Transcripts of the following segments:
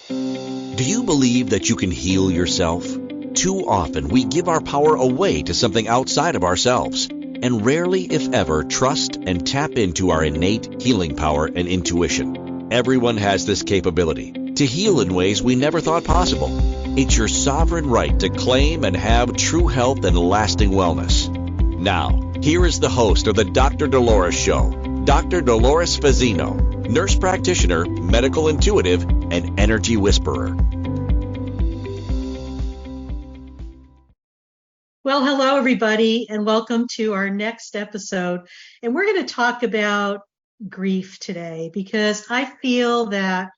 Do you believe that you can heal yourself? Too often we give our power away to something outside of ourselves, and rarely, if ever, trust and tap into our innate healing power and intuition. Everyone has this capability to heal in ways we never thought possible. It's your sovereign right to claim and have true health and lasting wellness. Now, here is the host of the Dr. Dolores Show, Dr. Dolores Fazzino, nurse practitioner, medical intuitive, and energy whisperer. Well, hello, everybody, and welcome to our next episode. And we're going to talk about grief today because I feel that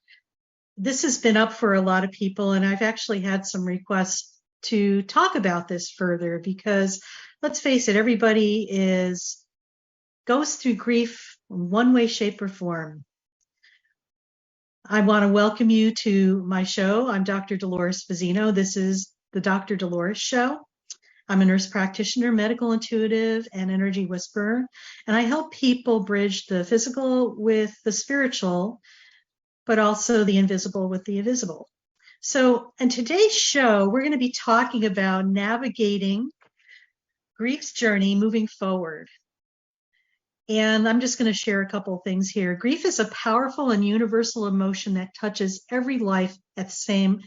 this has been up for a lot of people, and I've actually had some requests to talk about this further because, let's face it, everybody goes through grief in one way, shape, or form. I want to welcome you to my show. I'm Dr. Dolores Fazzino. This is the Dr. Dolores Show. I'm a nurse practitioner, medical intuitive, and energy whisperer, and I help people bridge the physical with the spiritual, but also the invisible with the invisible. So in today's show, we're going to be talking about navigating grief's journey moving forward. And I'm just going to share a couple of things here. Grief is a powerful and universal emotion that touches every life at some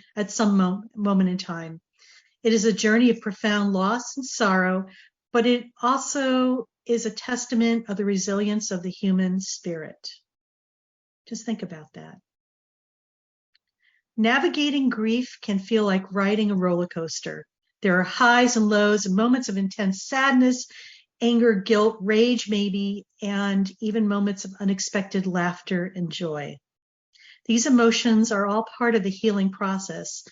moment in time. It is a journey of profound loss and sorrow, but it also is a testament of the resilience of the human spirit. Just think about that. Navigating grief can feel like riding a roller coaster. There are highs and lows and moments of intense sadness, anger, guilt, rage maybe, and even moments of unexpected laughter and joy. These emotions are all part of the healing process,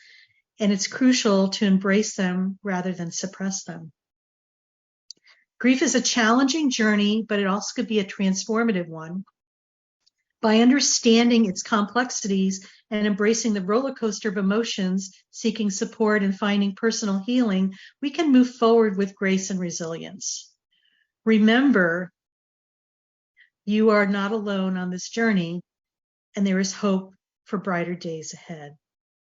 and it's crucial to embrace them rather than suppress them. Grief is a challenging journey, but it also could be a transformative one. By understanding its complexities and embracing the roller coaster of emotions, seeking support and finding personal healing, we can move forward with grace and resilience. Remember, you are not alone on this journey, and there is hope for brighter days ahead.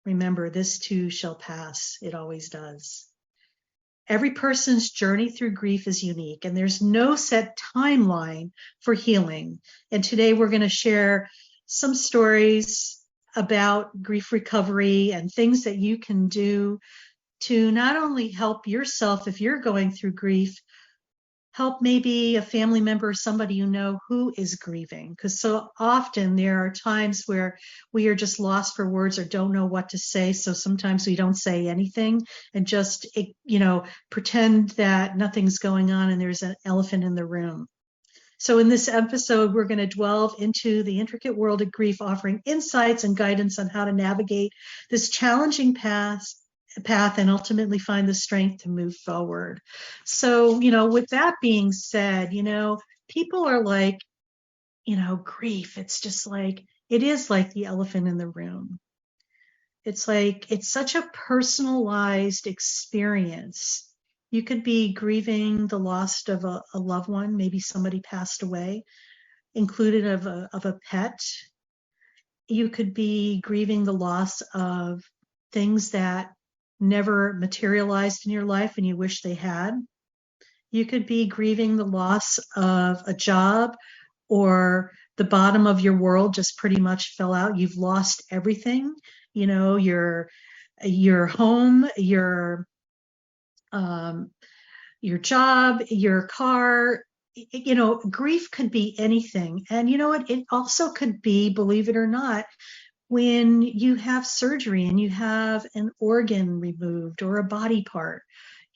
Remember, this too shall pass. It always does. Every person's journey through grief is unique, and there's no set timeline for healing. And today we're going to share some stories about grief recovery and things that you can do to not only help yourself if you're going through grief, help maybe a family member or somebody you know who is grieving. Because so often there are times where we are just lost for words or don't know what to say. So sometimes we don't say anything and just, pretend that nothing's going on and there's an elephant in the room. So in this episode, we're going to delve into the intricate world of grief, offering insights and guidance on how to navigate this challenging path and ultimately find the strength to move forward. So, with that being said, people are like, grief, it's just like, it is like the elephant in the room. It's like, it's such a personalized experience. You could be grieving the loss of a loved one, maybe somebody passed away, included of a pet. You could be grieving the loss of things that never materialized in your life and you wish they had. You could be grieving the loss of a job, or the bottom of your world just pretty much fell out. You've lost everything, your home, your job, your car. Grief could be anything. And it also could be, believe it or not, when you have surgery and you have an organ removed or a body part.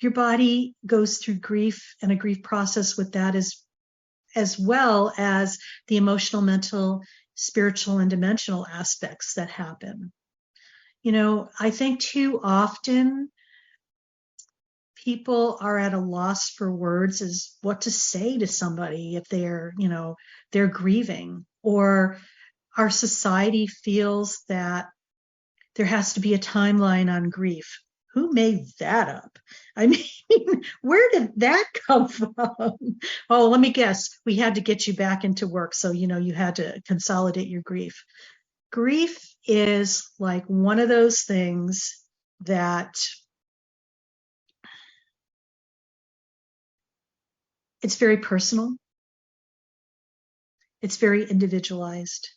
Your body goes through grief and a grief process with that, as well as the emotional, mental, spiritual, and dimensional aspects that happen. I think too often people are at a loss for words as what to say to somebody if they're grieving, or our society feels that there has to be a timeline on grief. Who made that up? I mean, where did that come from? Oh, let me guess. We had to get you back into work. So, you had to consolidate your grief. Grief is like one of those things that it's very personal. It's very individualized.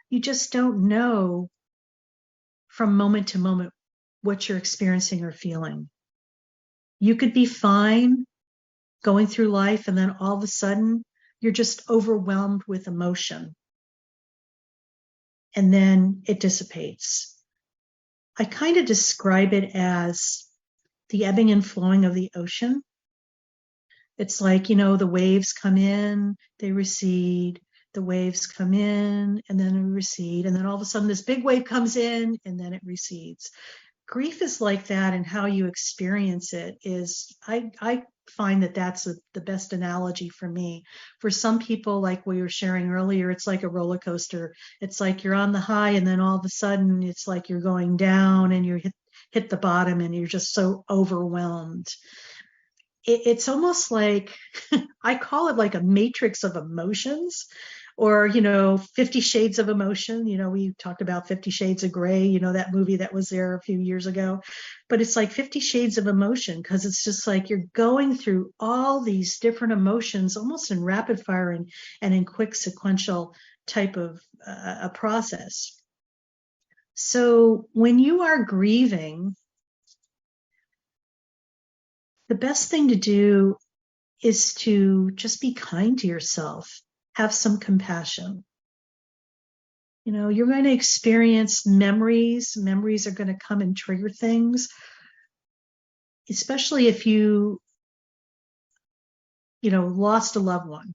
You just don't know from moment to moment what you're experiencing or feeling. You could be fine going through life, and then all of a sudden you're just overwhelmed with emotion, and then it dissipates. I kind of describe it as the ebbing and flowing of the ocean. It's like, the waves come in, they recede, the waves come in, and then they recede, and then all of a sudden this big wave comes in, and then it recedes. Grief is like that, and how you experience it is, I find that that's the best analogy for me. For some people, like we were sharing earlier, it's like a roller coaster. It's like you're on the high, and then all of a sudden it's like you're going down, and you hit the bottom, and you're just so overwhelmed. It's almost like I call it like a matrix of emotions, or 50 shades of emotion. We talked about 50 shades of gray, that movie that was there a few years ago. But it's like 50 shades of emotion, because it's just like you're going through all these different emotions almost in rapid fire and in quick sequential type of a process. So when you are grieving, the best thing to do is to just be kind to yourself, have some compassion. You're going to experience memories. Memories are going to come and trigger things, especially if you lost a loved one.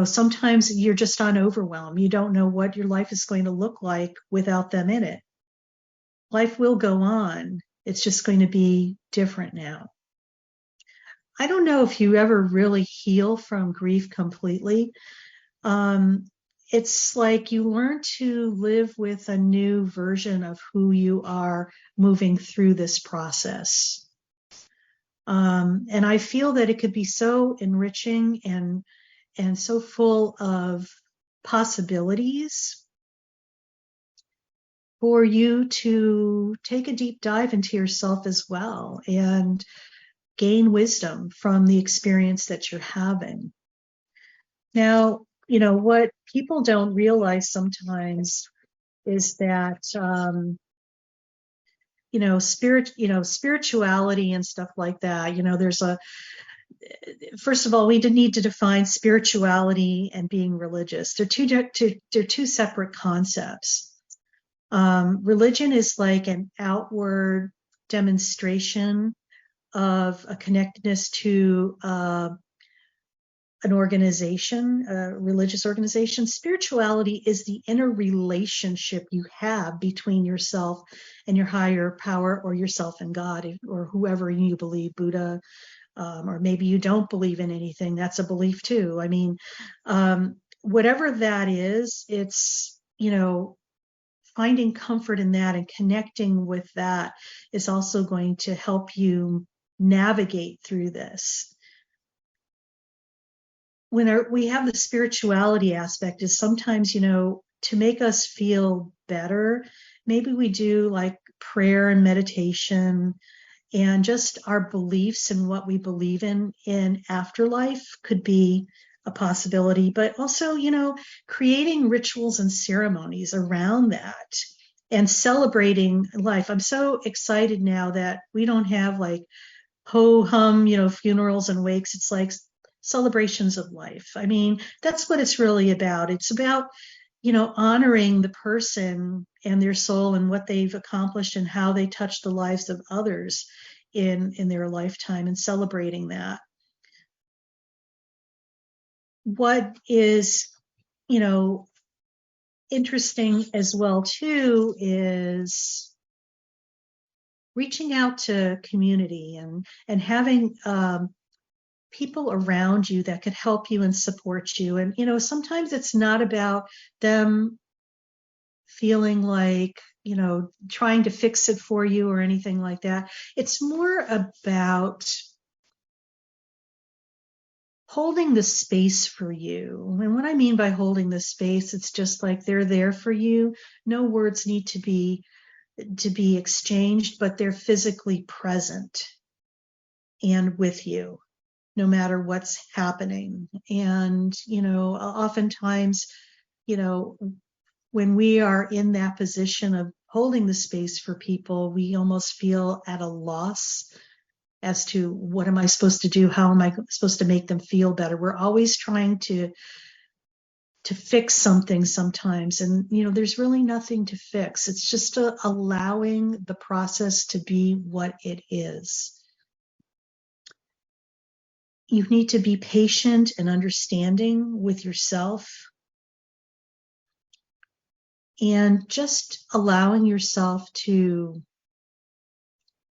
Sometimes you're just on overwhelm. You don't know what your life is going to look like without them in it. Life will go on. It's just going to be different now. I don't know if you ever really heal from grief completely. It's like you learn to live with a new version of who you are moving through this process. And I feel that it could be so enriching and so full of possibilities for you to take a deep dive into yourself as well and gain wisdom from the experience that you're having. Now, what people don't realize sometimes is that, spirituality and stuff like that, first of all, we need to define spirituality and being religious. They're two separate concepts. Religion is like an outward demonstration of a connectedness to an organization, a religious organization. Spirituality is the inner relationship you have between yourself and your higher power, or yourself and God, or whoever you believe, Buddha, or maybe you don't believe in anything. That's a belief too. I mean, whatever that is, it's, finding comfort in that and connecting with that is also going to help you navigate through this. When we have the spirituality aspect, is sometimes, to make us feel better, maybe we do like prayer and meditation, and just our beliefs and what we believe in afterlife could be a possibility, but also, creating rituals and ceremonies around that and celebrating life. I'm so excited now that we don't have like ho hum, funerals and wakes. It's like celebrations of life. I mean, that's what it's really about. It's about, honoring the person and their soul and what they've accomplished and how they touch the lives of others in their lifetime, and celebrating that. What is, interesting as well too is reaching out to community and having people around you that could help you and support you. And, sometimes it's not about them feeling like, trying to fix it for you or anything like that. It's more about holding the space for you. And what I mean by holding the space, it's just like they're there for you. No words need to be exchanged, but they're physically present and with you no matter what's happening. And, oftentimes, when we are in that position of holding the space for people, we almost feel at a loss as to what am I supposed to do? How am I supposed to make them feel better? We're always trying to fix something sometimes. And, there's really nothing to fix. It's just allowing the process to be what it is. You need to be patient and understanding with yourself, and just allowing yourself to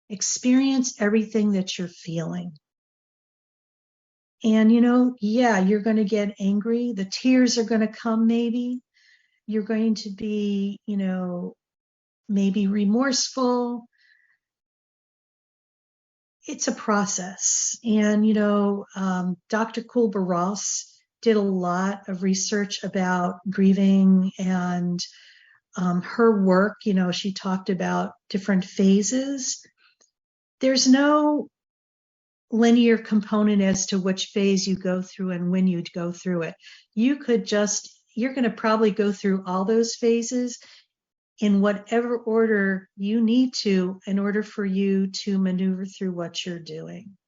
experience everything that you're feeling. And, you're going to get angry. The tears are going to come, maybe. You're going to be, maybe remorseful. It's a process. And, Dr. Kübler-Ross did a lot of research about grieving, and her work, she talked about different phases. There's no linear component as to which phase you go through and when you'd go through it. You're going to probably go through all those phases in whatever order you need to in order for you to maneuver through what you're doing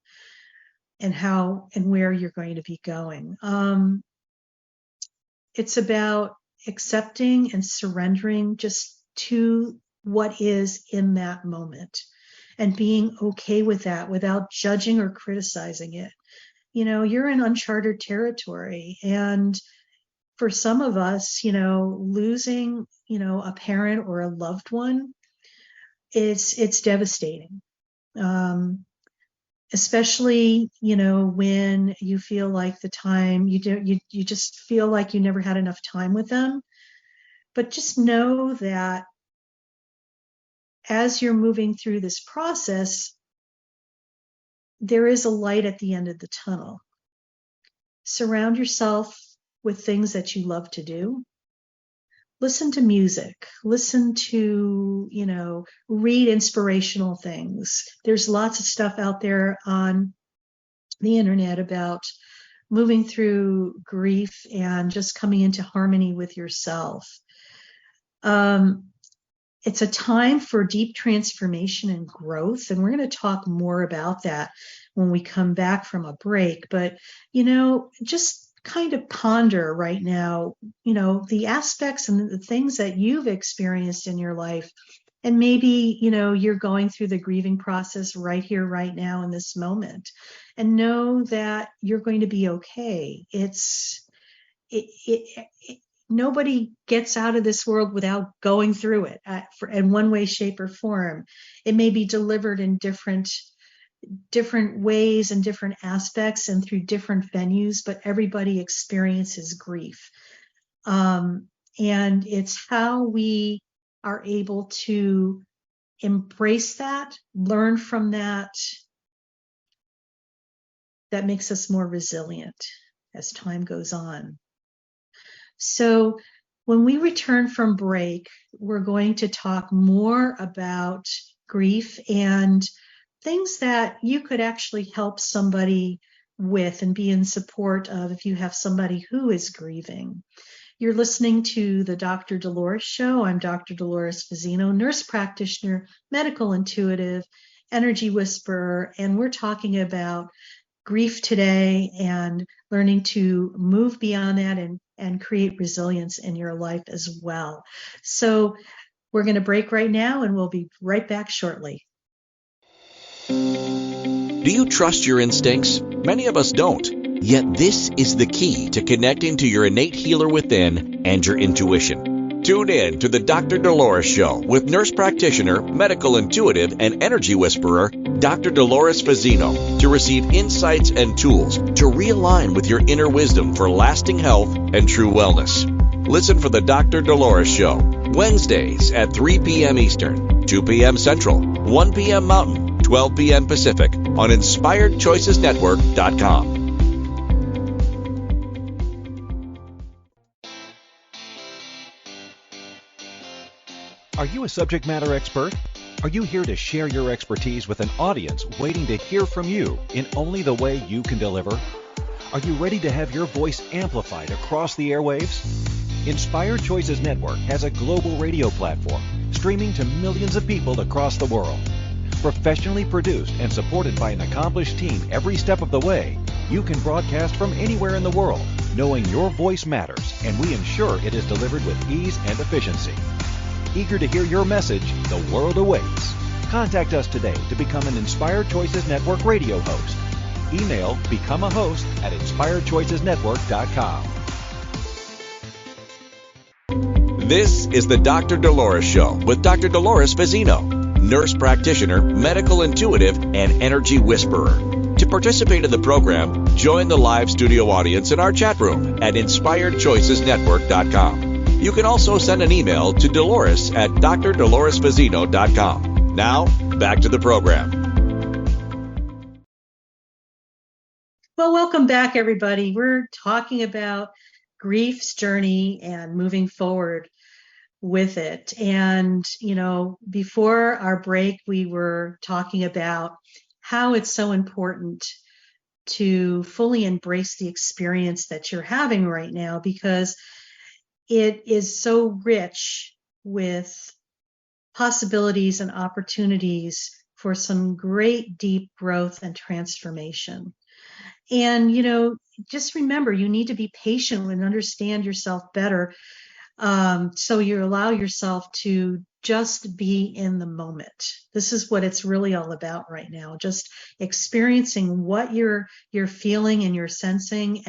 and how and where you're going to be going. It's about accepting and surrendering just to what is in that moment and being okay with that without judging or criticizing it. You're in uncharted territory, and for some of us, losing, a parent or a loved one, it's devastating. Especially, when you feel like the time you just feel like you never had enough time with them. But just know that as you're moving through this process, there is a light at the end of the tunnel. Surround yourself with things that you love to do. Listen to music, listen to, read inspirational things. There's lots of stuff out there on the internet about moving through grief and just coming into harmony with yourself. It's a time for deep transformation and growth, and we're going to talk more about that when we come back from a break. But, just kind of ponder right now, the aspects and the things that you've experienced in your life. And maybe, you're going through the grieving process right here, right now in this moment, and know that you're going to be okay. Nobody gets out of this world without going through it in one way, shape, or form. It may be delivered in different ways and different aspects and through different venues, but everybody experiences grief. And it's how we are able to embrace that, learn from that makes us more resilient as time goes on. So when we return from break, we're going to talk more about grief and things that you could actually help somebody with and be in support of if you have somebody who is grieving. You're listening to the Dr. Dolores Show. I'm Dr. Dolores Fazzino, nurse practitioner, medical intuitive, energy whisperer, and we're talking about grief today and learning to move beyond that and create resilience in your life as well. So we're going to break right now, and we'll be right back shortly. Do you trust your instincts? Many of us don't. Yet this is the key to connecting to your innate healer within and your intuition. Tune in to the Dr. Dolores Show with nurse practitioner, medical intuitive, and energy whisperer, Dr. Dolores Fazzino, to receive insights and tools to realign with your inner wisdom for lasting health and true wellness. Listen for the Dr. Dolores Show, Wednesdays at 3 p.m. Eastern, 2 p.m. Central, 1 p.m. Mountain, 12 p.m. Pacific on InspiredChoicesNetwork.com. Are you a subject matter expert? Are you here to share your expertise with an audience waiting to hear from you in only the way you can deliver? Are you ready to have your voice amplified across the airwaves? Inspired Choices Network has a global radio platform streaming to millions of people across the world. Professionally produced and supported by an accomplished team every step of the way, you can broadcast from anywhere in the world, knowing your voice matters, and we ensure it is delivered with ease and efficiency. Eager to hear your message, the world awaits. Contact us today to become an Inspired Choices Network radio host. Email becomeahost@inspiredchoicesnetwork.com. This is the Dr. Dolores Show with Dr. Dolores Fazzino, nurse practitioner, medical intuitive, and energy whisperer. To participate in the program, join the live studio audience in our chat room at inspiredchoicesnetwork.com. You can also send an email to Dolores at drdoloresfazzino.com. Now, back to the program. Well, welcome back, everybody. We're talking about grief's journey and moving forward with it. And, before our break, we were talking about how it's so important to fully embrace the experience that you're having right now, because it is so rich with possibilities and opportunities for some great deep growth and transformation. And, just remember, you need to be patient and understand yourself better, so you allow yourself to just be in the moment. This is what it's really all about right now, just experiencing what you're feeling and you're sensing,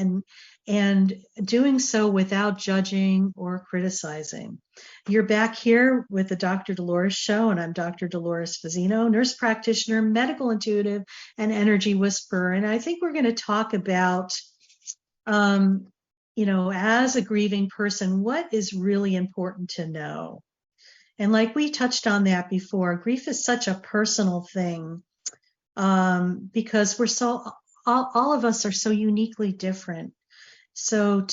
and doing so without judging or criticizing. You're back here with the Dr. Dolores Show, and I'm Dr. Dolores Fazzino, nurse practitioner, medical intuitive, and energy whisperer. And I think we're going to talk about, as a grieving person, what is really important to know. And like we touched on that before, grief is such a personal thing, because all of us are so uniquely different. So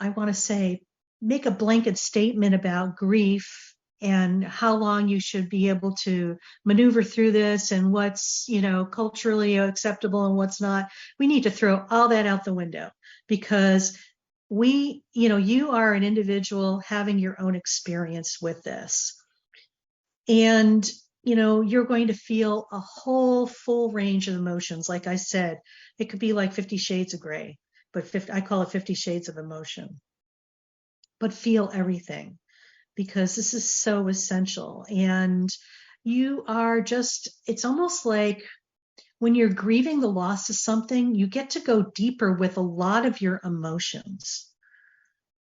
I want to say, make a blanket statement about grief and how long you should be able to maneuver through this and what's, culturally acceptable and what's not. We need to throw all that out the window, because you are an individual having your own experience with this. And, you're going to feel a whole full range of emotions. Like I said, it could be like 50 shades of gray, but I call it 50 shades of emotion. But feel everything, because this is so essential. And it's almost like when you're grieving the loss of something, you get to go deeper with a lot of your emotions.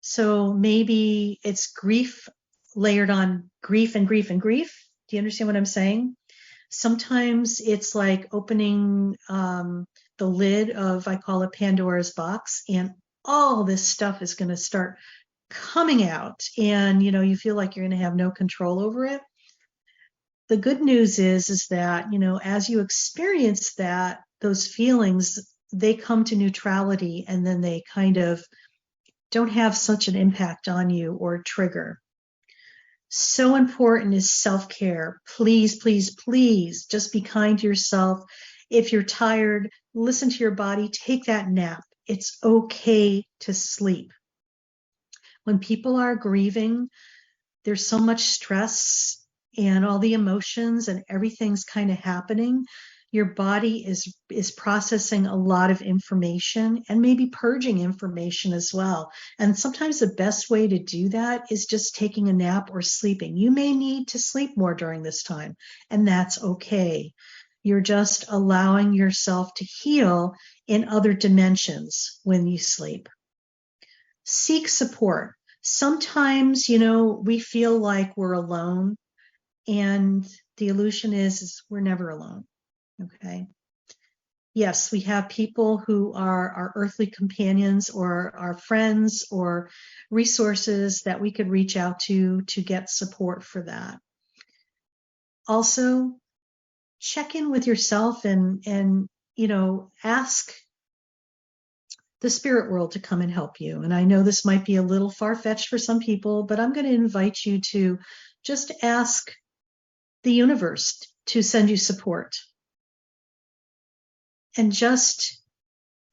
So maybe it's grief layered on grief and grief and grief. Do you understand what I'm saying? Sometimes it's like opening the lid of, I call it Pandora's box, and all this stuff is going to start coming out, and you feel like you're going to have no control over it. The good news is that, as you experience those feelings, they come to neutrality, and then they kind of don't have such an impact on you or trigger. So important is self-care. Please, please, please, just be kind to yourself. If you're tired, listen to your body, take that nap. It's okay to sleep. When people are grieving, there's so much stress and all the emotions and everything's kind of happening. Your body is processing a lot of information and maybe purging information as well. And sometimes the best way to do that is just taking a nap or sleeping. You may need to sleep more during this time, and that's okay. You're just allowing yourself to heal in other dimensions when you sleep. Seek support. Sometimes, we feel like we're alone, and the illusion is we're never alone. Okay. Yes, we have people who are our earthly companions or our friends or resources that we could reach out to get support for that. Also, check in with yourself and ask the spirit world to come and help you. And I know this might be a little far-fetched for some people, but I'm going to invite you to just ask the universe to send you support. And just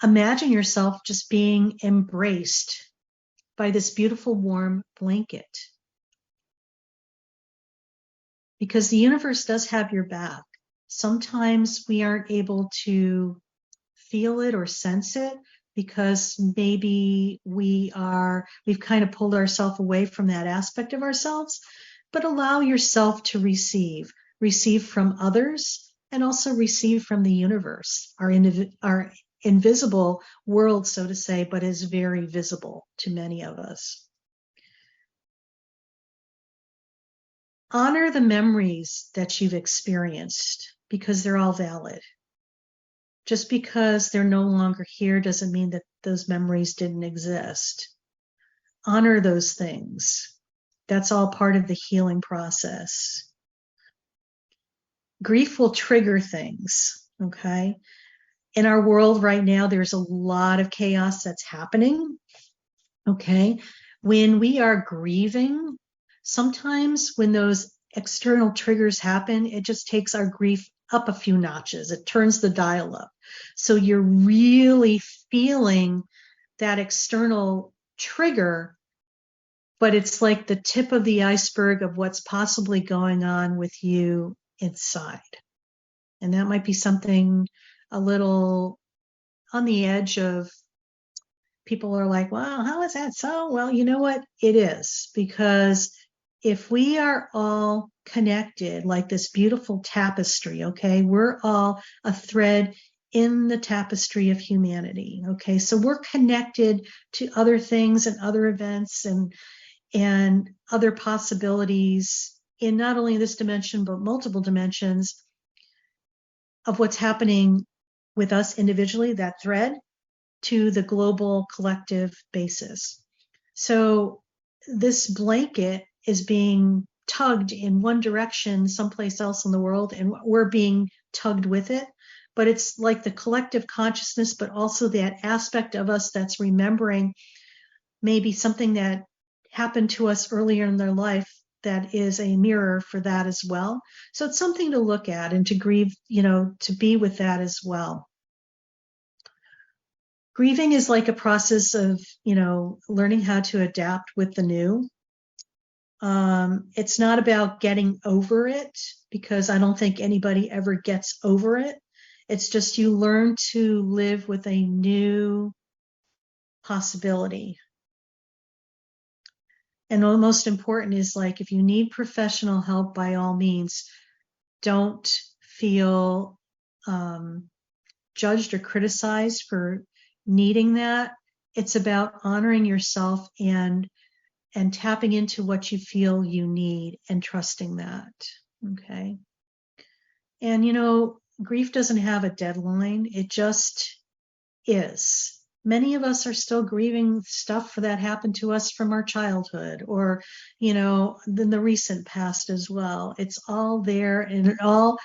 imagine yourself just being embraced by this beautiful warm blanket. Because the universe does have your back. Sometimes we aren't able to feel it or sense it because maybe we've kind of pulled ourselves away from that aspect of ourselves, but allow yourself to receive from others and also receive from the universe, our invisible world, so to say, but is very visible to many of us. Honor the memories that you've experienced because they're all valid. Just because they're no longer here doesn't mean that those memories didn't exist. Honor those things. That's all part of the healing process. Grief will trigger things, okay? In our world right now, there's a lot of chaos that's happening, okay? When we are grieving, sometimes when those external triggers happen, it just takes our grief up a few notches. It turns the dial up. So you're really feeling that external trigger, but it's like the tip of the iceberg of what's possibly going on with you inside. And that might be something a little on the edge of, people are like, wow, how is that so? Well, you know what? It is, because if we are all connected like this beautiful tapestry, okay, we're all a thread in the tapestry of humanity, okay? So we're connected to other things and other events and other possibilities in not only this dimension, but multiple dimensions of what's happening with us individually, that thread, to the global collective basis. So this blanket is being tugged in one direction someplace else in the world, and we're being tugged with it. But it's like the collective consciousness, but also that aspect of us that's remembering maybe something that happened to us earlier in their life that is a mirror for that as well. So it's something to look at and to grieve, to be with that as well. Grieving is like a process of, learning how to adapt with the new. It's not about getting over it, because I don't think anybody ever gets over it. It's just you learn to live with a new possibility. And the most important is, like, if you need professional help, by all means, don't feel judged or criticized for needing that. It's about honoring yourself and tapping into what you feel you need and trusting that. Okay. And grief doesn't have a deadline. It just is. Many of us are still grieving stuff that happened to us from our childhood or, in the recent past as well. It's all there, and it all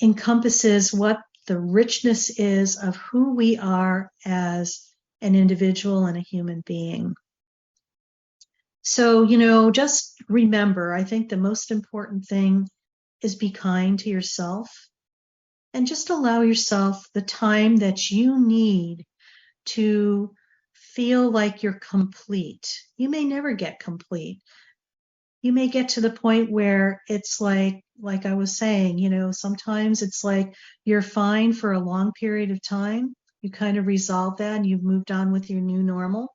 encompasses what the richness is of who we are as an individual and a human being. So, just remember, I think the most important thing is be kind to yourself and just allow yourself the time that you need to feel like you're complete. You may never get complete. You may get to the point where it's like I was saying, sometimes it's like you're fine for a long period of time. You kind of resolve that and you've moved on with your new normal.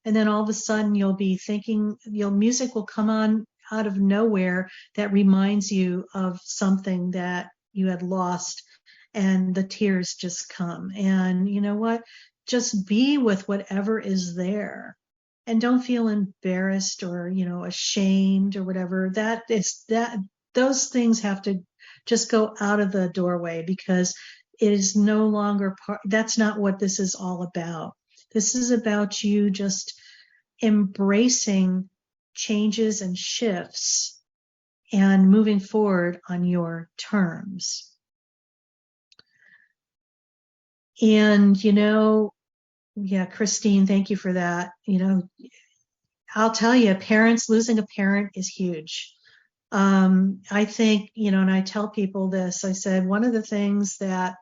And then all of a sudden you'll be thinking, music will come on out of nowhere that reminds you of something that you had lost, and the tears just come. And you know what? Just be with whatever is there. And don't feel embarrassed or, ashamed or whatever. Those things have to just go out of the doorway, because it is no longer that's not what this is all about. This is about you just embracing changes and shifts and moving forward on your terms. And, Yeah, Christine, thank you for that. I'll tell you, parents losing a parent is huge. I think, and I tell people this, I said, one of the things that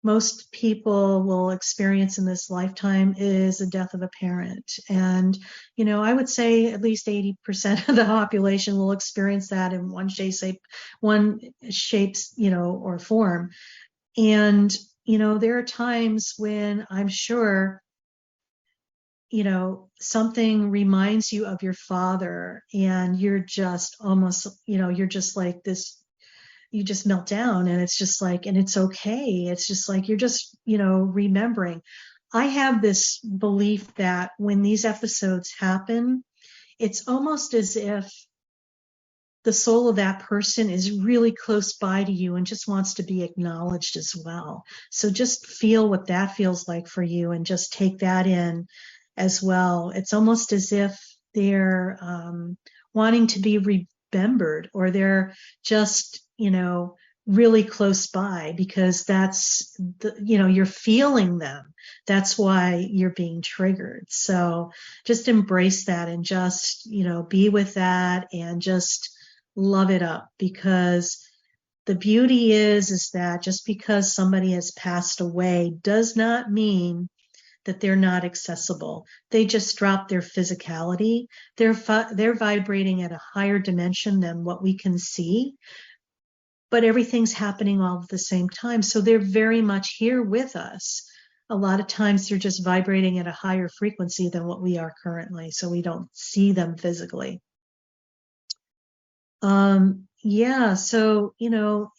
most people will experience in this lifetime is the death of a parent. And, I would say at least 80% of the population will experience that in one shapes, or form. And, there are times when I'm sure, something reminds you of your father and you're just almost, you're just like this, you just melt down and it's just like, and it's okay. It's just like, you're just, remembering. I have this belief that when these episodes happen, it's almost as if the soul of that person is really close by to you and just wants to be acknowledged as well. So just feel what that feels like for you and just take that in as well. It's almost as if they're wanting to be remembered, or they're just, really close by, because that's you're feeling them. That's why you're being triggered. So just embrace that and just, be with that and just love it up, because the beauty is that just because somebody has passed away does not mean that they're not accessible. They just drop their physicality. They're vibrating at a higher dimension than what we can see, but everything's happening all at the same time. So they're very much here with us. A lot of times they're just vibrating at a higher frequency than what we are currently, so we don't see them physically. Yeah, so,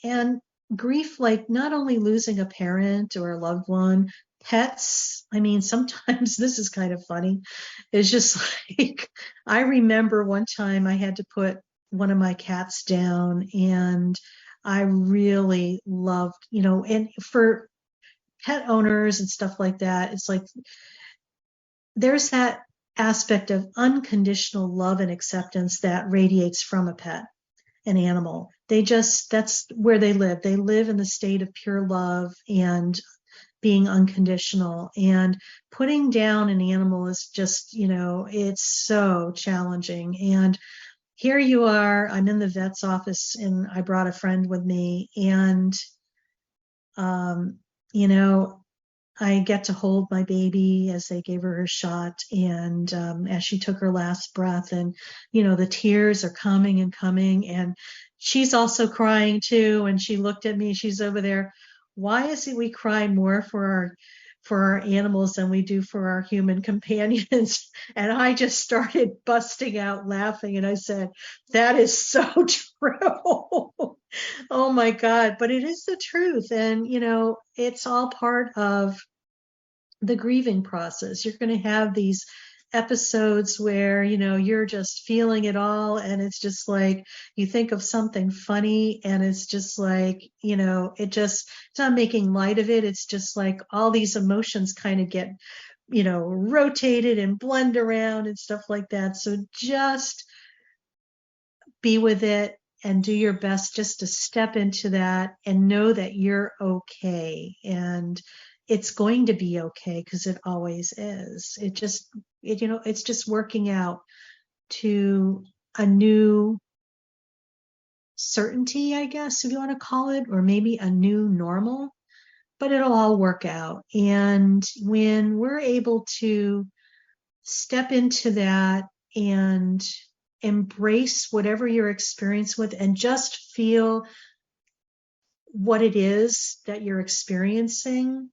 and grief, like not only losing a parent or a loved one, pets. I mean, sometimes this is kind of funny. It's just like, I remember one time I had to put one of my cats down, and I really loved, and for pet owners and stuff like that, it's like there's that aspect of unconditional love and acceptance that radiates from a pet, an animal. That's where they live. They live in the state of pure love and being unconditional. And putting down an animal is just, it's so challenging. And here you are, I'm in the vet's office and I brought a friend with me, and, um, you know, I get to hold my baby as they gave her her shot, and as she took her last breath, and the tears are coming and coming, and she's also crying too. And she looked at me. She's over there. Why is it we cry more for our animals than we do for our human companions? And I just started busting out laughing, and I said, "That is so true." Oh my God. But it is the truth. And, it's all part of the grieving process. You're going to have these episodes where, you're just feeling it all. And it's just like you think of something funny, and it's just like, it's not making light of it. It's just like all these emotions kind of get, rotated and blend around and stuff like that. So just be with it and do your best just to step into that and know that you're okay. And it's going to be okay, because it always is. It's just working out to a new certainty, I guess, if you want to call it, or maybe a new normal, but it'll all work out. And when we're able to step into that and embrace whatever you're experiencing with, and just feel what it is that you're experiencing,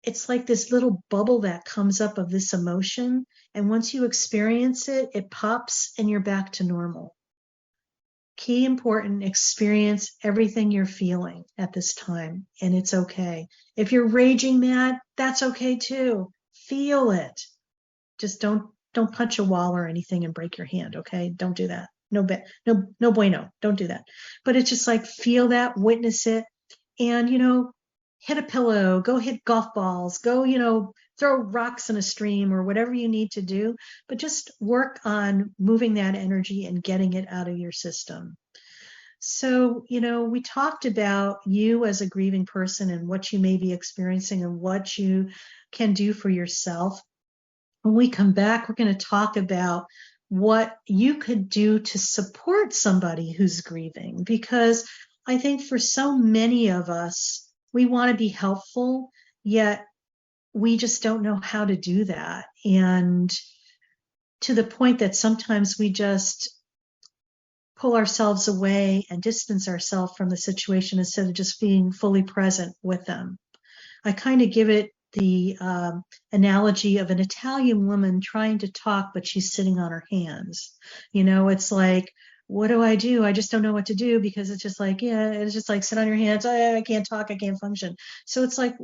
it's like this little bubble that comes up of this emotion. And once you experience it, it pops and you're back to normal. Key important, experience everything you're feeling at this time, and it's okay. If you're raging mad, that's okay too. Feel it. Just don't punch a wall or anything and break your hand, okay? Don't do that. No bueno. Don't do that. But it's just like, feel that, witness it, and hit a pillow, go hit golf balls, go, throw rocks in a stream or whatever you need to do, but just work on moving that energy and getting it out of your system. So, we talked about you as a grieving person and what you may be experiencing and what you can do for yourself. When we come back, we're going to talk about what you could do to support somebody who's grieving, because I think for so many of us, we want to be helpful, yet we just don't know how to do that. And to the point that sometimes we just pull ourselves away and distance ourselves from the situation instead of just being fully present with them. I kind of give it the analogy of an Italian woman trying to talk, but she's sitting on her hands. It's like, what do? I just don't know what to do, because it's just like, it's just like, sit on your hands. I can't talk. I can't function. So it's like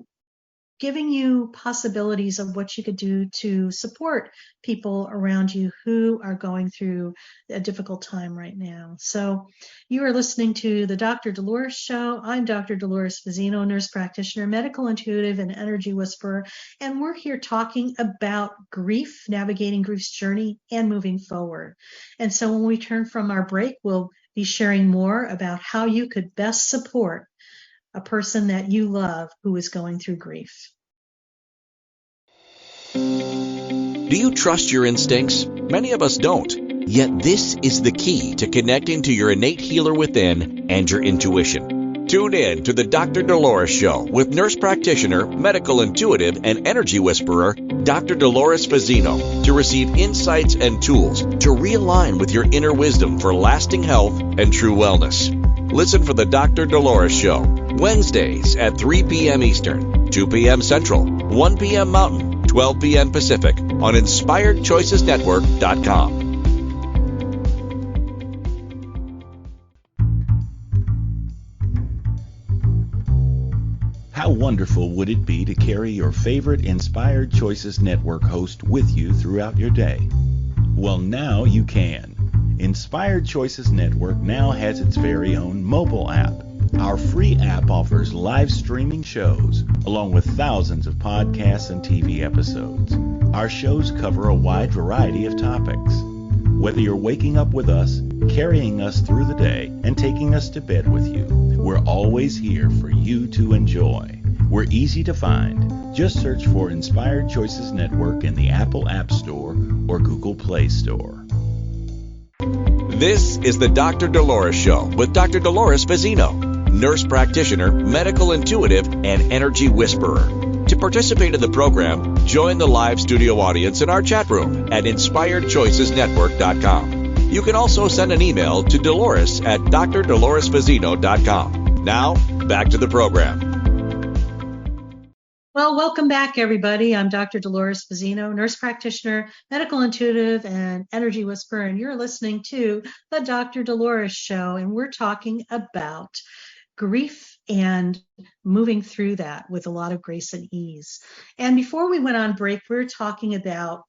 giving you possibilities of what you could do to support people around you who are going through a difficult time right now. So you are listening to the Dr. Dolores Show. I'm Dr. Dolores Fazzino, nurse practitioner, medical intuitive, and energy whisperer. And we're here talking about grief, navigating grief's journey, and moving forward. And so when we turn from our break, we'll be sharing more about how you could best support a person that you love who is going through grief. Do you trust your instincts? Many of us don't. Yet this is the key to connecting to your innate healer within and your intuition. Tune in to the Dr. Dolores Show with nurse practitioner, medical intuitive, and energy whisperer, Dr. Dolores Fazzino, to receive insights and tools to realign with your inner wisdom for lasting health and true wellness. Listen for the Dr. Dolores Show, Wednesdays at 3 p.m. Eastern, 2 p.m. Central, 1 p.m. Mountain, 12 p.m. Pacific on InspiredChoicesNetwork.com. How wonderful would it be to carry your favorite Inspired Choices Network host with you throughout your day? Well, now you can. Inspired Choices Network now has its very own mobile app. Our free app offers live streaming shows, along with thousands of podcasts and TV episodes. Our shows cover a wide variety of topics. Whether you're waking up with us, carrying us through the day, and taking us to bed with you, we're always here for you to enjoy. We're easy to find. Just search for Inspired Choices Network in the Apple App Store or Google Play Store. This is the Dr. Dolores Show with Dr. Dolores Fazzino, nurse practitioner, medical intuitive, and energy whisperer. To participate in the program, join the live studio audience in our chat room at InspiredChoicesNetwork.com. You can also send an email to Dolores at drdoloresfazzino.com. Now, back to the program. Well, welcome back, everybody. I'm Dr. Dolores Fazzino, nurse practitioner, medical intuitive, and energy whisperer, and you're listening to the Dr. Dolores Show, and we're talking about grief and moving through that with a lot of grace and ease. And before we went on break, we were talking about,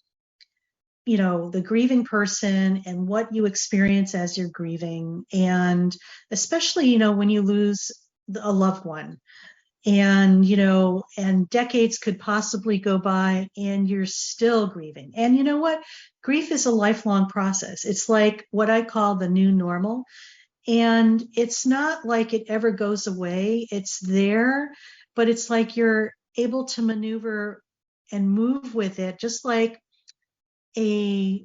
the grieving person and what you experience as you're grieving, and especially, when you lose a loved one. And decades could possibly go by and you're still grieving. And you know what? Grief is a lifelong process. It's like what I call the new normal. And it's not like it ever goes away. It's there, but it's like you're able to maneuver and move with it, just like a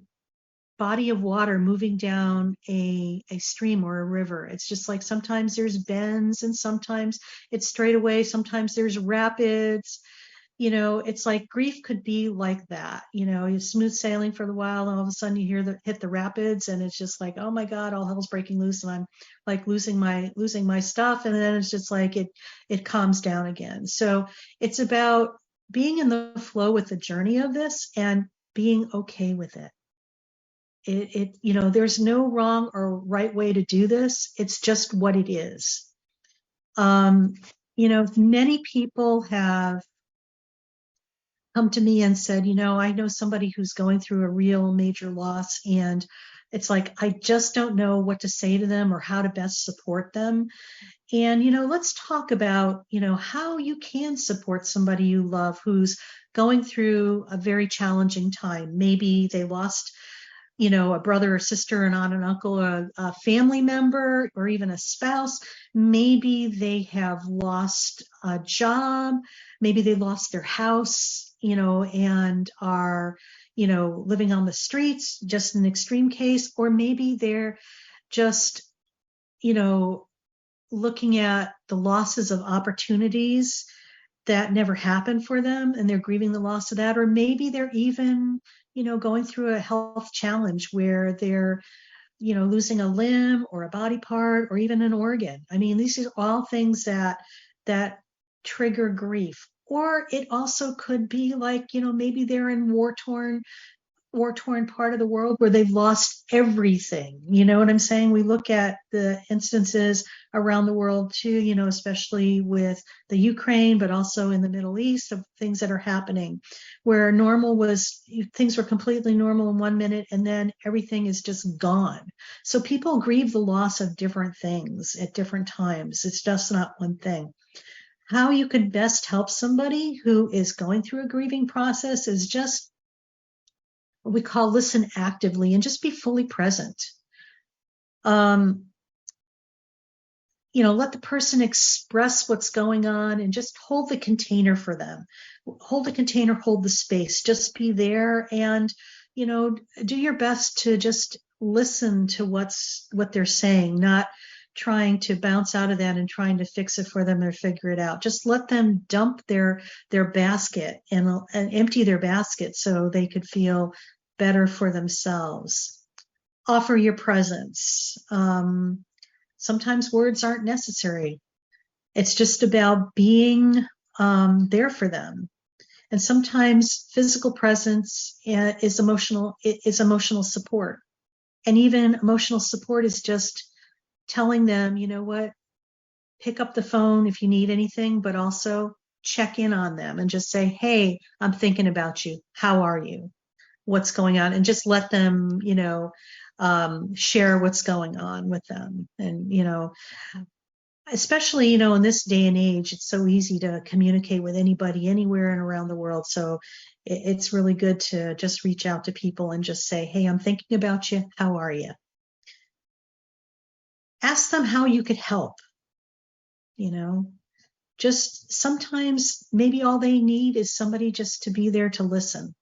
body of water moving down a stream or a river. It's just like sometimes there's bends and sometimes it's straight away. Sometimes there's rapids. It's like grief could be like that. You're smooth sailing for a while and all of a sudden you hit the rapids and it's just like, oh my God, all hell's breaking loose and I'm like losing my stuff. And then it's just like it calms down again. So it's about being in the flow with the journey of this and being okay with it. There's no wrong or right way to do this. It's just what it is. Many people have come to me and said, I know somebody who's going through a real major loss, and it's like, I just don't know what to say to them or how to best support them. And, let's talk about, how you can support somebody you love who's going through a very challenging time. Maybe they lost a brother or sister, an aunt and uncle, or a family member, or even a spouse. Maybe they have lost a job. Maybe they lost their house, and are, living on the streets, just an extreme case. Or maybe they're just, looking at the losses of opportunities that never happened for them, and they're grieving the loss of that. Or maybe they're even, going through a health challenge where they're, losing a limb or a body part or even an organ. I mean, these are all things that trigger grief. Or it also could be like, maybe they're in war-torn part of the world where they've lost everything. You know what I'm saying? We look at the instances around the world too, especially with the Ukraine, but also in the Middle East, of things that are happening where things were completely normal in 1 minute and then everything is just gone. So people grieve the loss of different things at different times. It's just not one thing. How you could best help somebody who is going through a grieving process is just what we call listen actively and just be fully present. Let the person express what's going on and just hold the container for them. Hold the container, hold the space, just be there, and, do your best to just listen to what they're saying, not trying to bounce out of that and trying to fix it for them or figure it out. Just let them dump their basket and empty their basket so they could feel better for themselves. Offer your presence. Sometimes words aren't necessary. It's just about being there for them. And sometimes physical presence is emotional support. And even emotional support is just telling them, pick up the phone if you need anything, but also check in on them and just say, hey, I'm thinking about you. How are you? What's going on? And just let them, share what's going on with them. And, especially, in this day and age, it's so easy to communicate with anybody, anywhere and around the world. So it's really good to just reach out to people and just say, hey, I'm thinking about you. How are you? Ask them how you could help. Just sometimes maybe all they need is somebody just to be there to listen.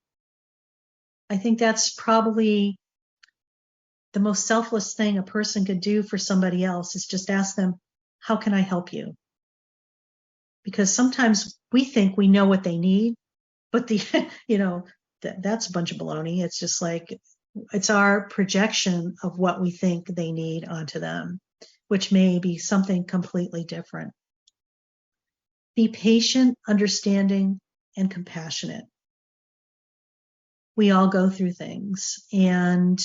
I think that's probably the most selfless thing a person could do for somebody else, is just ask them, how can I help you? Because sometimes we think we know what they need, but that's a bunch of baloney. It's just like, it's our projection of what we think they need onto them, which may be something completely different. Be patient, understanding, and compassionate. We all go through things, and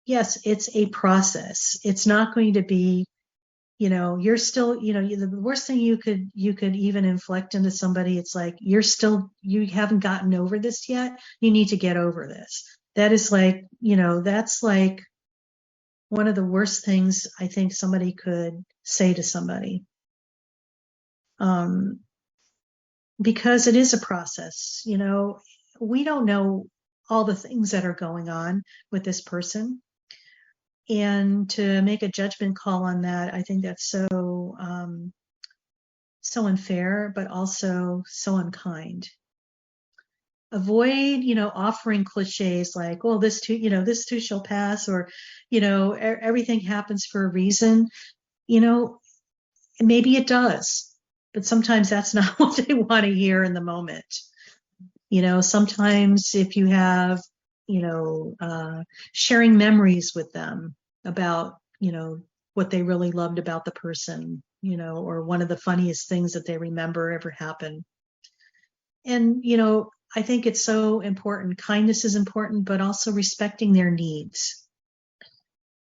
yes, it's a process. It's not going to be, you're still, the worst thing you could even inflict into somebody, it's like, you haven't gotten over this yet. You need to get over this. That is like, that's like one of the worst things I think somebody could say to somebody. Because it is a process, we don't know all the things that are going on with this person. And to make a judgment call on that, I think that's so unfair, but also so unkind. Avoid, offering cliches like, well, this too shall pass, or, everything happens for a reason. Maybe it does, but sometimes that's not what they want to hear in the moment. Sometimes if you have, sharing memories with them about, what they really loved about the person, or one of the funniest things that they remember ever happened. And, I think it's so important. Kindness is important, but also respecting their needs.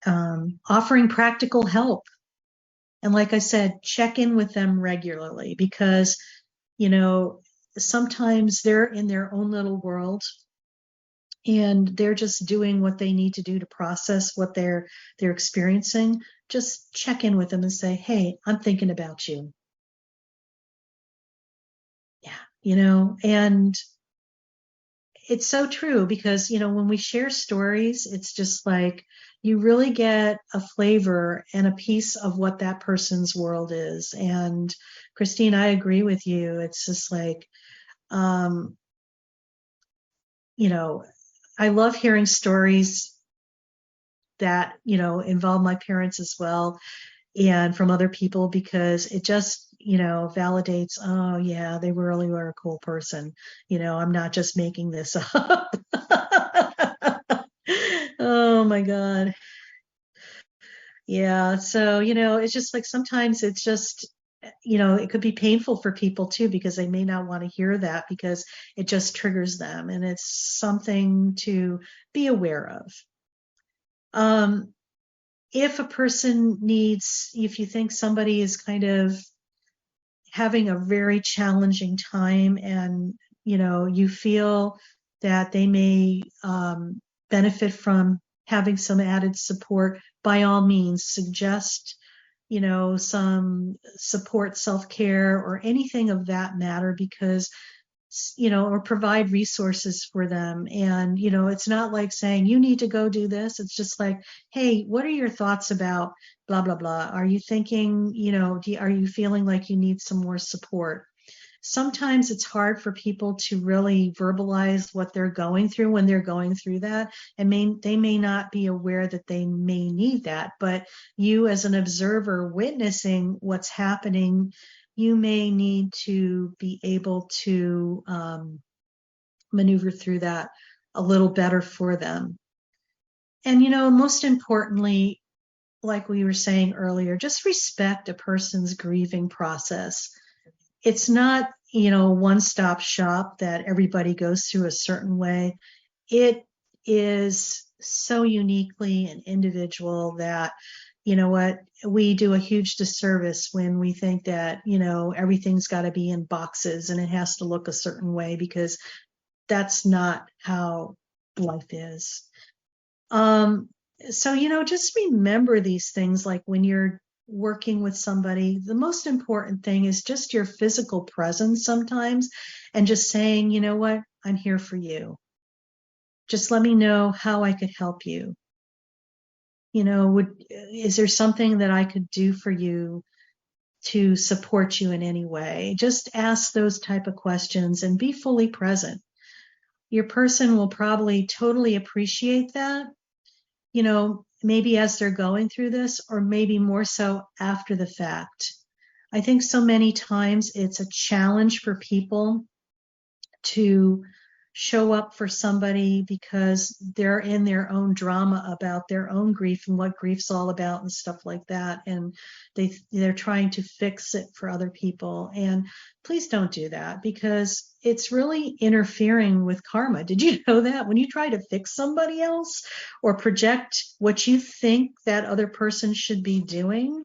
Offering practical help. And like I said, check in with them regularly, because, sometimes they're in their own little world and they're just doing what they need to do to process what they're experiencing. Just check in with them and say, hey, I'm thinking about you. Yeah, and it's so true because, when we share stories, it's just like you really get a flavor and a piece of what that person's world is. And Christine, I agree with you. It's just like, I love hearing stories that, involve my parents as well and from other people because it just, validates, oh yeah, they really were a cool person. I'm not just making this up. Oh my God. Yeah. So, it's just like sometimes it's just, it could be painful for people too because they may not want to hear that because it just triggers them and it's something to be aware of. If a person if you think somebody is kind of having a very challenging time and, you feel that they may benefit from having some added support, by all means, suggest, some support, self-care, or anything of that matter because or provide resources for them. And, it's not like saying you need to go do this. It's just like, hey, what are your thoughts about blah, blah, blah? Are you thinking, are you feeling like you need some more support? Sometimes it's hard for people to really verbalize what they're going through when they're going through that. And they may not be aware that they may need that, but you as an observer witnessing what's happening, you may need to be able to maneuver through that a little better for them. And, most importantly, like we were saying earlier, just respect a person's grieving process. It's not, one-stop shop that everybody goes through a certain way. It is so uniquely and individual that, we do a huge disservice when we think that, everything's got to be in boxes and it has to look a certain way because that's not how life is. So, just remember these things like when you're working with somebody, the most important thing is just your physical presence sometimes and just saying, you know what, I'm here for you. Just let me know how I could help you. Is there something that I could do for you to support you in any way? Just ask those type of questions and be fully present. Your person will probably totally appreciate that, maybe as they're going through this, or maybe more so after the fact. I think so many times it's a challenge for people to show up for somebody because they're in their own drama about their own grief and what grief's all about and stuff like that. And they're trying to fix it for other people. And please don't do that because it's really interfering with karma. Did you know that when you try to fix somebody else or project what you think that other person should be doing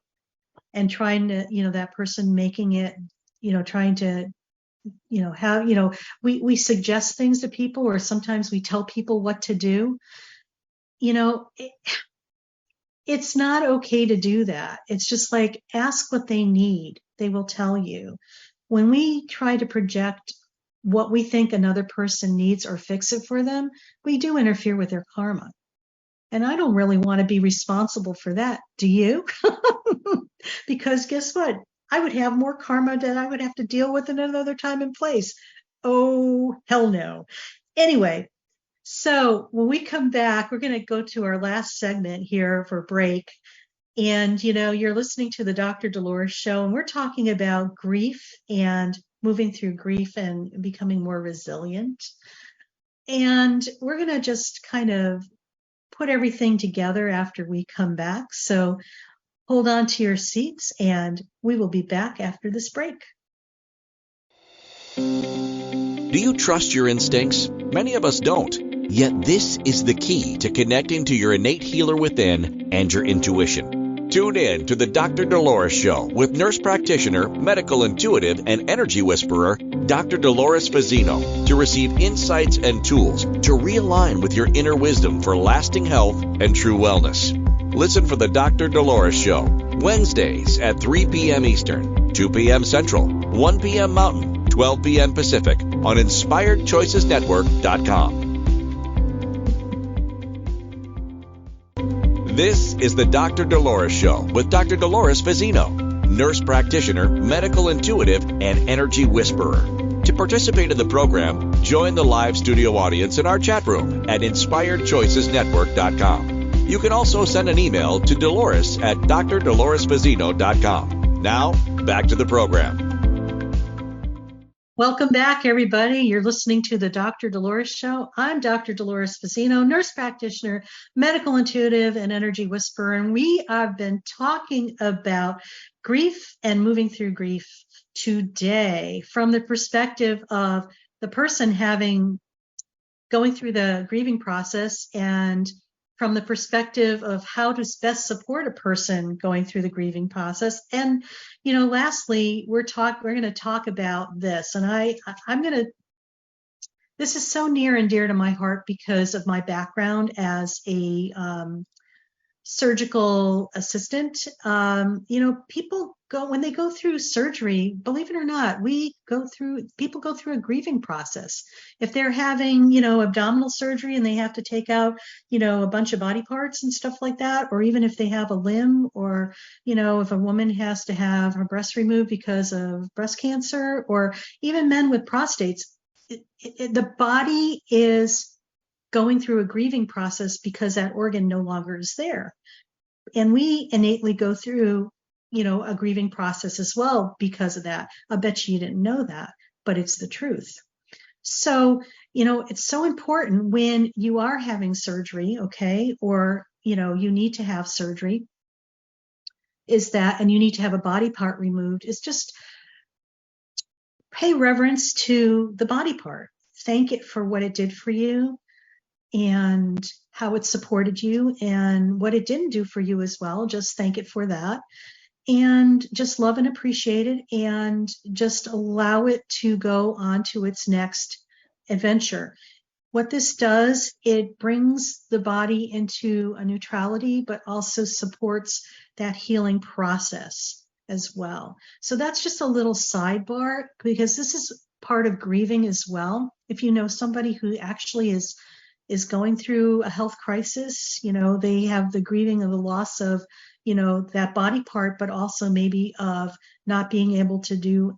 and trying to, that person making it, trying to how, we suggest things to people or sometimes we tell people what to do. It's not okay to do that. It's just like, ask what they need. They will tell you. When we try to project what we think another person needs or fix it for them, we do interfere with their karma. And I don't really want to be responsible for that. Do you? Because guess what? I would have more karma that I would have to deal with in another time and place. Oh, hell no. Anyway, so when we come back, we're going to go to our last segment here for break. And, you're listening to the Dr. Dolores Show, and we're talking about grief and moving through grief and becoming more resilient. And we're going to just kind of put everything together after we come back. So hold on to your seats, and we will be back after this break. Do you trust your instincts? Many of us don't. Yet this is the key to connecting to your innate healer within and your intuition. Tune in to the Dr. Dolores Show with nurse practitioner, medical intuitive, and energy whisperer, Dr. Dolores Fazzino, to receive insights and tools to realign with your inner wisdom for lasting health and true wellness. Listen for the Dr. Dolores Show, Wednesdays at 3 p.m. Eastern, 2 p.m. Central, 1 p.m. Mountain, 12 12 p.m. Pacific on InspiredChoicesNetwork.com. This is the Dr. Dolores Show with Dr. Dolores Fazzino, nurse practitioner, medical intuitive, and energy whisperer. To participate in the program, join the live studio audience in our chat room at InspiredChoicesNetwork.com. You can also send an email to Dolores at drdoloresfazzino.com. Now, back to the program. Welcome back, everybody. You're listening to the Dr. Dolores Show. I'm Dr. Dolores Fazzino, nurse practitioner, medical intuitive, and energy whisperer. And we have been talking about grief and moving through grief today from the perspective of the person going through the grieving process, and from the perspective of how to best support a person going through the grieving process. And, lastly, we're going to talk about this. And this is so near and dear to my heart because of my background as a surgical assistant. People when they go through surgery, believe it or not, people go through a grieving process. If they're having, abdominal surgery and they have to take out, a bunch of body parts and stuff like that, or even if they have a limb, or, if a woman has to have her breast removed because of breast cancer, or even men with prostates, the body is going through a grieving process because that organ no longer is there. And we innately go through, a grieving process as well because of that. I bet you didn't know that, but it's the truth. So, it's so important when you are having surgery, okay, or, you need to have surgery, and you need to have a body part removed, is just pay reverence to the body part. Thank it for what it did for you, and how it supported you, and what it didn't do for you as well. Just thank it for that, and just love and appreciate it, and just allow it to go on to its next adventure. What this does, it brings the body into a neutrality, but also supports that healing process as well. So that's just a little sidebar, because this is part of grieving as well. If you know somebody who actually is going through a health crisis, they have the grieving of the loss of, that body part, but also maybe of not being able to do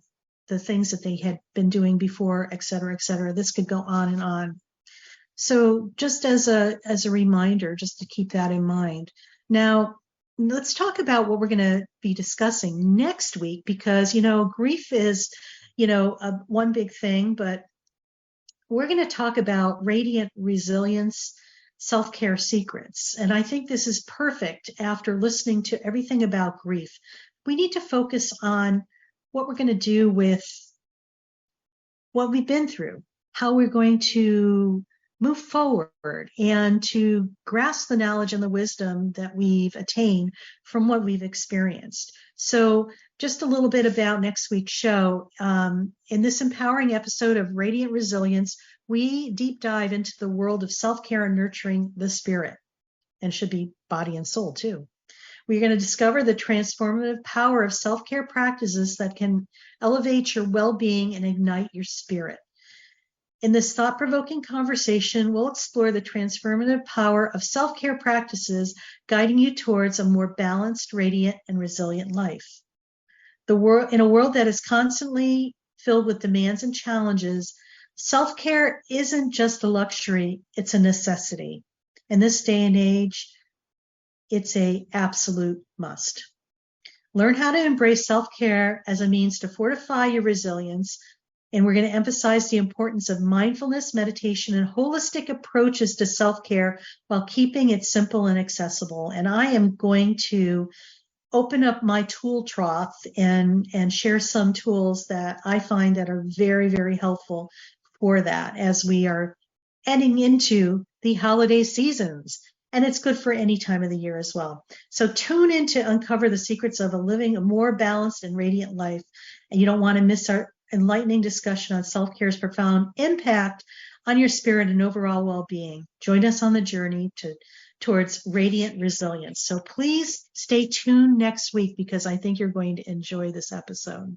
the things that they had been doing before, et cetera, et cetera. This could go on and on. So just as a reminder, just to keep that in mind. Now, let's talk about what we're going to be discussing next week, because, grief is, one big thing, but we're going to talk about radiant resilience, self-care secrets. And I think this is perfect after listening to everything about grief. We need to focus on what we're going to do with what we've been through, how we're going to move forward, and to grasp the knowledge and the wisdom that we've attained from what we've experienced. So just a little bit about next week's show. In this empowering episode of Radiant Resilience, we deep dive into the world of self-care and nurturing the spirit, and should be body and soul too. We're going to discover the transformative power of self-care practices that can elevate your well-being and ignite your spirit. In this thought-provoking conversation, we'll explore the transformative power of self-care practices, guiding you towards a more balanced, radiant, and resilient life. In a world that is constantly filled with demands and challenges, self-care isn't just a luxury, it's a necessity. In this day and age, it's an absolute must. Learn how to embrace self-care as a means to fortify your resilience, and we're going to emphasize the importance of mindfulness, meditation, and holistic approaches to self-care while keeping it simple and accessible. And I am going to open up my tool trough and share some tools that I find that are very, very helpful for that as we are heading into the holiday seasons. And it's good for any time of the year as well. So tune in to uncover the secrets of living a more balanced and radiant life. And you don't want to miss our enlightening discussion on self-care's profound impact on your spirit and overall well-being. Join us on the journey towards radiant resilience. So please stay tuned next week, because I think you're going to enjoy this episode.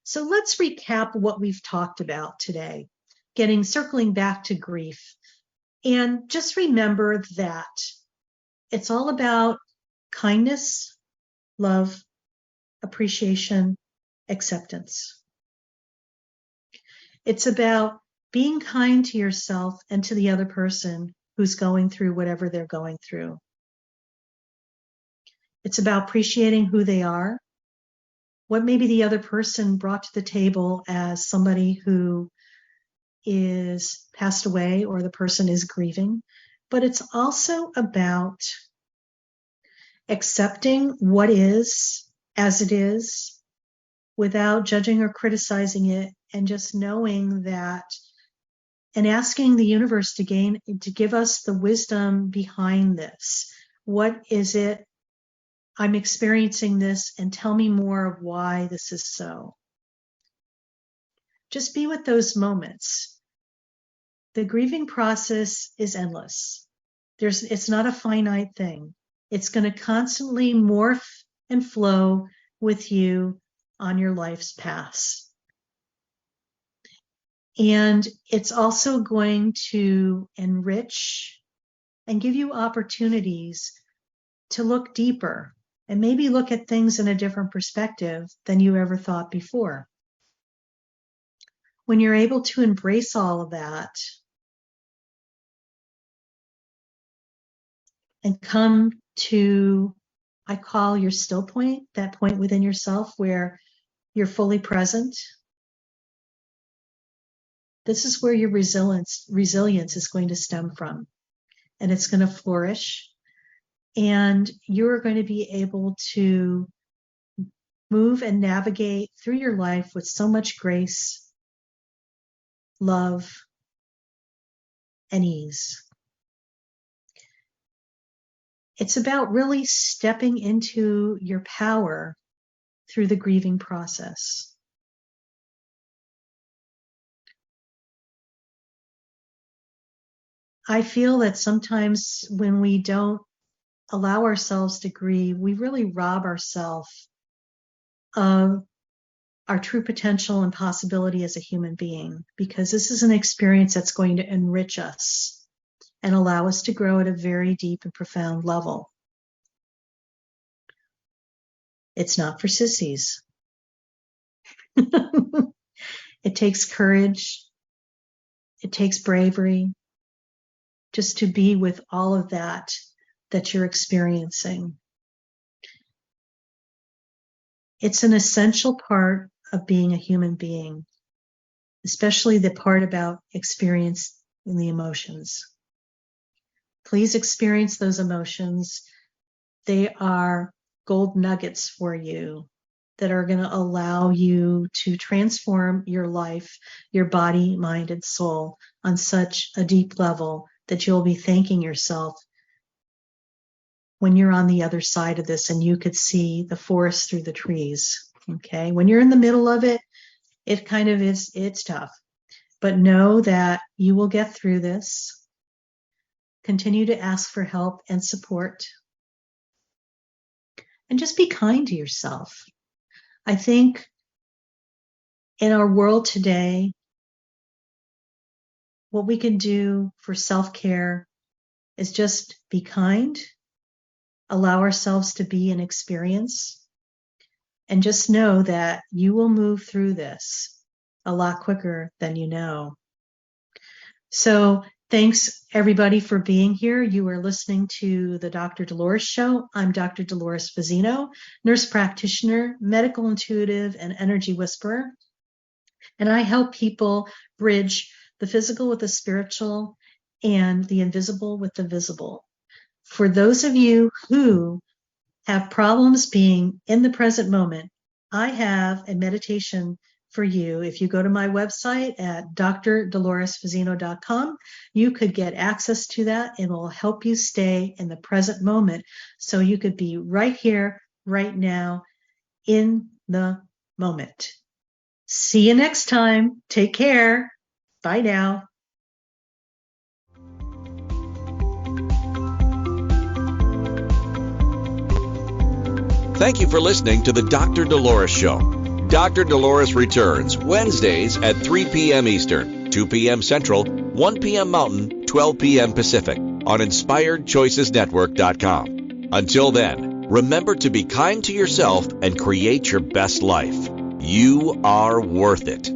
So let's recap what we've talked about today, circling back to grief. And just remember that it's all about kindness, love, appreciation, acceptance. It's about being kind to yourself and to the other person who's going through whatever they're going through. It's about appreciating who they are, what maybe the other person brought to the table as somebody who is passed away or the person is grieving. But it's also about accepting what is as it is without judging or criticizing it, and just knowing that and asking the universe to give us the wisdom behind this. What is it? I'm experiencing this, and tell me more of why this is so. Just be with those moments. The grieving process is endless. It's not a finite thing. It's going to constantly morph and flow with you on your life's path. And it's also going to enrich and give you opportunities to look deeper and maybe look at things in a different perspective than you ever thought before. When you're able to embrace all of that and come to, I call your still point, that point within yourself where you're fully present, this is where your resilience is going to stem from, and it's going to flourish. And you're going to be able to move and navigate through your life with so much grace, love, and ease. It's about really stepping into your power through the grieving process. I feel that sometimes when we don't allow ourselves to grieve, we really rob ourselves of our true potential and possibility as a human being, because this is an experience that's going to enrich us and allow us to grow at a very deep and profound level. It's not for sissies. It takes courage. It takes bravery just to be with all of that you're experiencing. It's an essential part of being a human being, especially the part about experiencing the emotions. Please experience those emotions. They are gold nuggets for you that are going to allow you to transform your life, your body, mind, and soul on such a deep level that you'll be thanking yourself when you're on the other side of this and you could see the forest through the trees. Okay. When you're in the middle of it, it kind of is, it's tough, but know that you will get through this. Continue to ask for help and support, and just be kind to yourself. I think in our world today, what we can do for self-care is just be kind, allow ourselves to be an experience, and just know that you will move through this a lot quicker than you know. So thanks everybody for being here. You are listening to the Dr. Dolores Show. I'm Dr. Dolores Fazzino, nurse practitioner, medical intuitive, and energy whisperer. And I help people bridge the physical with the spiritual and the invisible with the visible. For those of you who have problems being in the present moment, I have a meditation for you. If you go to my website at drdoloresfazzino.com, you could get access to that. It will help you stay in the present moment so you could be right here, right now, in the moment. See you next time. Take care. Bye now. Thank you for listening to the Dr. Dolores Show. Dr. Dolores returns Wednesdays at 3 p.m. Eastern, 2 p.m. Central, 1 p.m. Mountain, 12 p.m. Pacific on InspiredChoicesNetwork.com. Until then, remember to be kind to yourself and create your best life. You are worth it.